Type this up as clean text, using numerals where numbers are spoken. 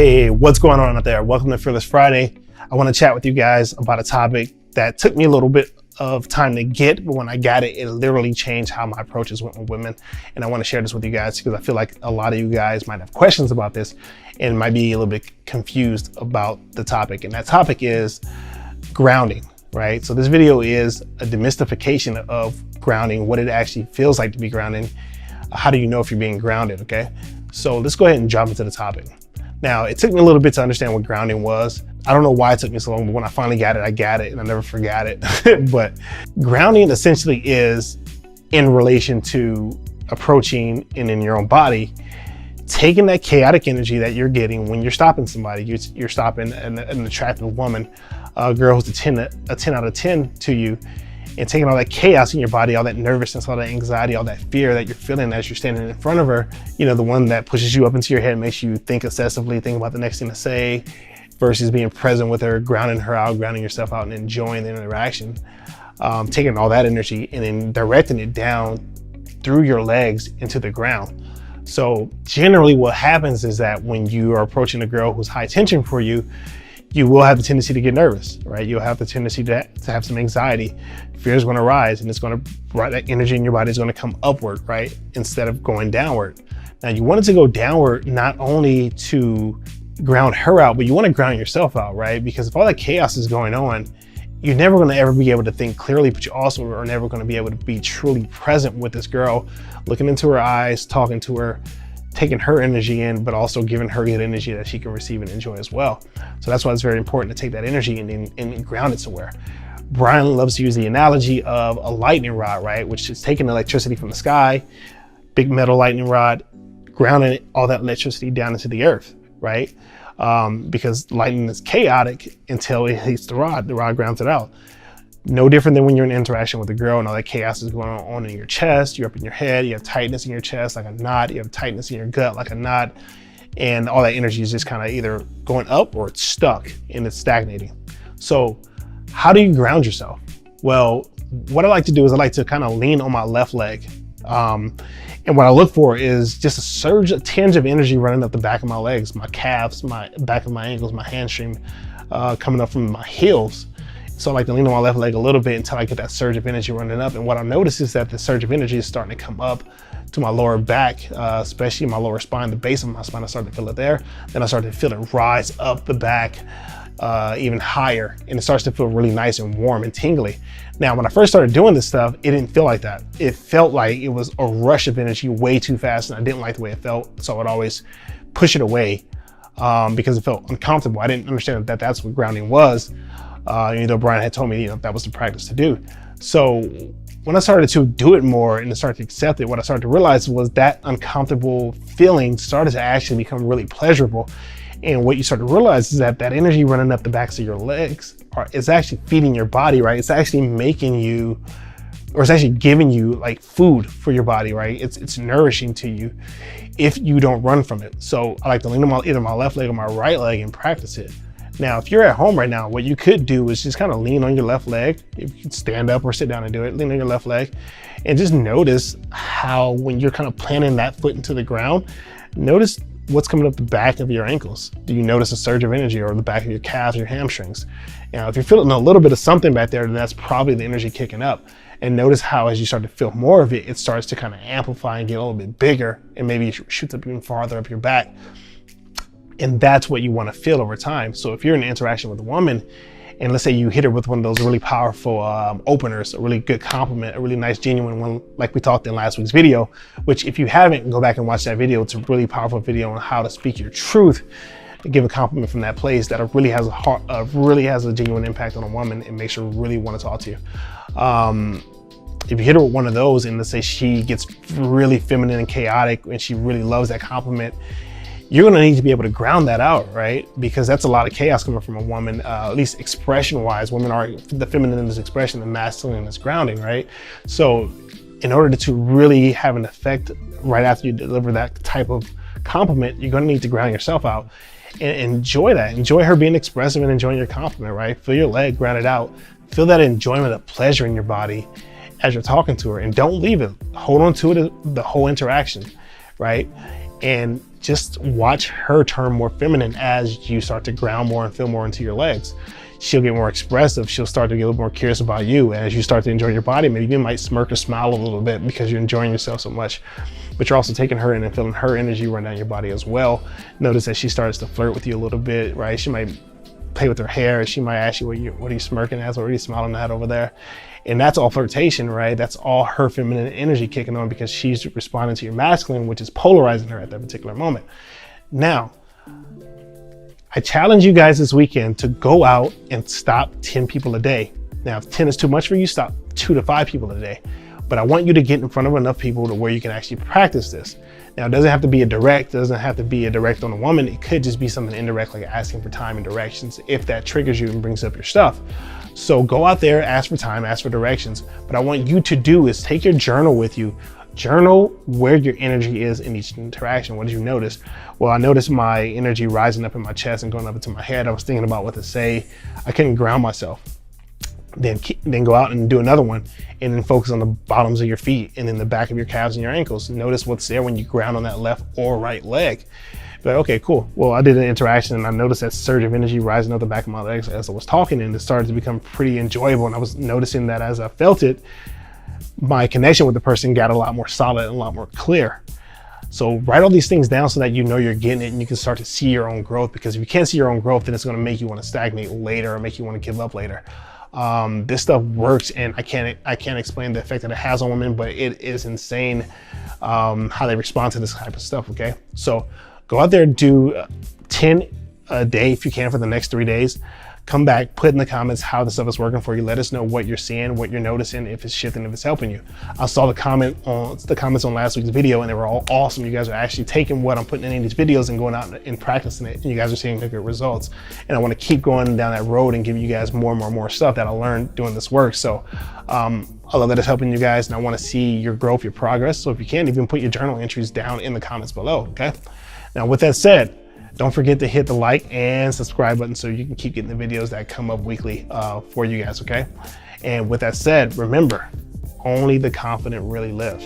Hey, what's going on out there? Welcome to Fearless Friday. I want to chat with you guys about a topic that took me a little bit of time to get, but when I got it, it literally changed how my approaches went with women. And I want to share this with you guys because I feel like a lot of you guys might have questions about this and might be a little bit confused about the topic. And that topic is grounding, right? So this video is a demystification of grounding, what it actually feels like to be grounding. How do you know if you're being grounded, okay? So let's go ahead and jump into the topic. Now, it took me a little bit to understand what grounding was. I don't know why it took me so long, but when I finally got it, and I never forgot it. But grounding essentially is in relation to approaching and in your own body, taking that chaotic energy that you're getting when you're stopping somebody. You're stopping an attractive woman, a girl who's a 10 out of 10 to you, and taking all that chaos in your body, all that nervousness, all that anxiety, all that fear that you're feeling as you're standing in front of her, you know, the one that pushes you up into your head, makes you think excessively, think about the next thing to say, versus being present with her, grounding her out, grounding yourself out, and enjoying the interaction. Taking all that energy and then directing it down through your legs into the ground. So generally what happens is that when you are approaching a girl who's high tension for you, you will have the tendency to get nervous, right? You'll have the tendency to have some anxiety. Fear is going to rise, and it's going to, right, that energy in your body is going to come upward, right? Instead of going downward. Now you want it to go downward, not only to ground her out, but you want to ground yourself out, right? Because if all that chaos is going on, you're never going to ever be able to think clearly, but you also are never going to be able to be truly present with this girl, looking into her eyes, talking to her, taking her energy in, but also giving her good energy that she can receive and enjoy as well. So that's why it's very important to take that energy and ground it somewhere. Brian loves to use the analogy of a lightning rod, right? Which is taking electricity from the sky, big metal lightning rod, grounding all that electricity down into the earth, right? Because lightning is chaotic until it hits the rod grounds it out. No different than when you're in interaction with a girl and all that chaos is going on in your chest, you're up in your head, you have tightness in your chest like a knot, you have tightness in your gut like a knot, and all that energy is just kind of either going up or it's stuck and it's stagnating. So how do you ground yourself? Well, what I like to do is I like to kind of lean on my left leg. And what I look for is just a tinge of energy running up the back of my legs, my calves, my back of my ankles, my hamstring, coming up from my heels. So I like to lean on my left leg a little bit until I get that surge of energy running up. And what I notice is that the surge of energy is starting to come up to my lower back, especially my lower spine, the base of my spine. I start to feel it there. Then I start to feel it rise up the back even higher. And it starts to feel really nice and warm and tingly. Now, when I first started doing this stuff, it didn't feel like that. It felt like it was a rush of energy way too fast. And I didn't like the way it felt. So I would always push it away because it felt uncomfortable. I didn't understand that that's what grounding was. Even though Brian had told me, that was the practice to do. So when I started to do it more and started to accept it, what I started to realize was that uncomfortable feeling started to actually become really pleasurable. And what you start to realize is that that energy running up the backs of your legs is actually feeding your body, right? It's actually making you, or it's actually giving you like food for your body, right? It's nourishing to you if you don't run from it. So I like to lean on either my left leg or my right leg and practice it. Now, if you're at home right now, what you could do is just kind of lean on your left leg. If you can stand up or sit down and do it, lean on your left leg and just notice how when you're kind of planting that foot into the ground, notice what's coming up the back of your ankles. Do you notice a surge of energy or the back of your calves, your hamstrings? Now, if you're feeling a little bit of something back there, then that's probably the energy kicking up. And notice how as you start to feel more of it, it starts to kind of amplify and get a little bit bigger and maybe it shoots up even farther up your back. And that's what you want to feel over time. So if you're in an interaction with a woman and let's say you hit her with one of those really powerful openers, a really good compliment, a really nice, genuine one, like we talked in last week's video, which if you haven't, go back and watch that video. It's a really powerful video on how to speak your truth and give a compliment from that place that really has a genuine impact on a woman and makes her really want to talk to you. If you hit her with one of those and let's say she gets really feminine and chaotic and she really loves that compliment, you're going to need to be able to ground that out, right? Because that's a lot of chaos coming from a woman, at least expression-wise. Women are the feminine in this expression, the masculine in this grounding, right? So in order to really have an effect right after you deliver that type of compliment, you're going to need to ground yourself out and enjoy that. Enjoy her being expressive and enjoying your compliment, right? Feel your leg, ground it out. Feel that enjoyment of pleasure in your body as you're talking to her, and don't leave it. Hold on to it the whole interaction, right? and just watch her turn more feminine as you start to ground more and feel more into your legs. She'll get more expressive. She'll start to get a little more curious about you. And as you start to enjoy your body, maybe you might smirk or smile a little bit because you're enjoying yourself so much. But you're also taking her in and feeling her energy run down your body as well. Notice that she starts to flirt with you a little bit, right? She might play with her hair. She might ask you, what are you smirking at? What are you smiling at over there? And that's all flirtation, right? That's all her feminine energy kicking on because she's responding to your masculine, which is polarizing her at that particular moment. Now, I challenge you guys this weekend to go out and stop 10 people a day. Now, if 10 is too much for you, stop 2 to 5 people a day. But I want you to get in front of enough people to where you can actually practice this. Now, it doesn't have to be a direct, it doesn't have to be a direct on a woman. It could just be something indirect, like asking for time and directions, if that triggers you and brings up your stuff. So go out there, ask for time, ask for directions. But I want you to do is take your journal with you. Journal where your energy is in each interaction. What did you notice? Well, I noticed my energy rising up in my chest and going up into my head. I was thinking about what to say. I couldn't ground myself. Then go out and do another one, and then focus on the bottoms of your feet and then the back of your calves and your ankles. Notice what's there when you ground on that left or right leg. But okay, cool. Well, I did an interaction and I noticed that surge of energy rising up the back of my legs as I was talking, and it started to become pretty enjoyable. And I was noticing that as I felt it, my connection with the person got a lot more solid and a lot more clear. So write all these things down so that you know you're getting it and you can start to see your own growth, because if you can't see your own growth, then it's going to make you want to stagnate later or make you want to give up later. This stuff works, and I can't explain the effect that it has on women, but it is insane how they respond to this type of stuff. Okay, so go out there, do 10 a day if you can for the next 3 days. Come back, put in the comments how the stuff is working for you. Let us know what you're seeing, what you're noticing, if it's shifting, if it's helping you. I saw the comments on last week's video, and they were all awesome. You guys are actually taking what I'm putting in these videos and going out and practicing it, and you guys are seeing good results. And I want to keep going down that road and give you guys more stuff that I learned doing this work. So I love that it's helping you guys, and I want to see your growth, your progress. So if you can, even put your journal entries down in the comments below. Okay. Now, with that said, don't forget to hit the like and subscribe button so you can keep getting the videos that come up weekly for you guys, okay? And with that said, remember, only the confident really live.